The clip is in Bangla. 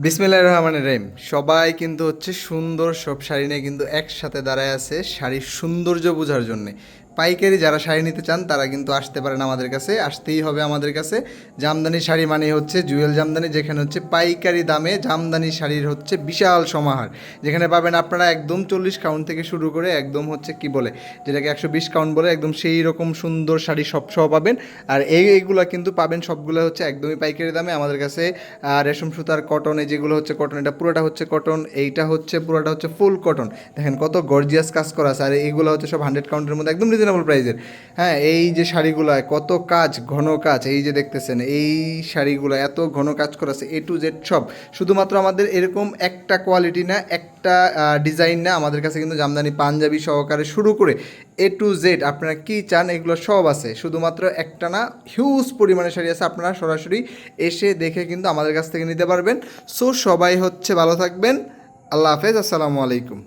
বিসমিল্লাহির রহমানির রহিম। সবাই কিন্তু হচ্ছে সুন্দর সব শাড়ি নিয়ে কিন্তু একসাথে দাঁড়ায় আছে শাড়ির সৌন্দর্য বোঝার জন্যে। পাইকারি যারা শাড়ি নিতে চান তারা কিন্তু আসতে পারেন আমাদের কাছে, আসতেই হবে আমাদের কাছে। জামদানি শাড়ি মানে হচ্ছে জুয়েল জামদানি, যেখানে হচ্ছে পাইকারি দামে জামদানি শাড়ির হচ্ছে বিশাল সমাহার, যেখানে পাবেন আপনারা একদম 40 কাউন্ট থেকে শুরু করে একদম হচ্ছে কি বলে, যেটাকে 120 কাউন্ট বলে, একদম সেই রকম সুন্দর শাড়ি সব সহ পাবেন। আর এইগুলো কিন্তু পাবেন সবগুলো হচ্ছে একদমই পাইকারি দামে আমাদের কাছে। রেশম সুতার কটন, এই যেগুলো হচ্ছে কটন, এটা পুরোটা হচ্ছে কটন, এইটা হচ্ছে পুরোটা হচ্ছে ফুল কটন। দেখেন কত গর্জিয়াস কাজ করা আছে, আর এইগুলো হচ্ছে সব 100 কাউন্টের মধ্যে একদম রিজনেবল প্রাইসের। হ্যাঁ, এই যে শাড়িগুলায় কত কাজ, ঘন কাজ, এই যে দেখতেছেন এই শাড়িগুলো এত ঘন কাজ করা আছে, A to Z সব। শুধুমাত্র আমাদের এরকম একটা কোয়ালিটি না, একটা ডিজাইন না, আমাদের কাছে কিন্তু জামদানি পাঞ্জাবি সহকারে শুরু করে A to Z আপনারা কী চান এগুলো সব আছে। শুধুমাত্র একটা না, হিউজ পরিমাণে শাড়ি আছে, আপনারা সরাসরি এসে দেখে কিন্তু আমাদের কাছ থেকে নিতে পারবেন। সো সবাই হচ্ছে ভালো থাকবেন। আল্লাহ হাফেজ, আসসালামু আলাইকুম।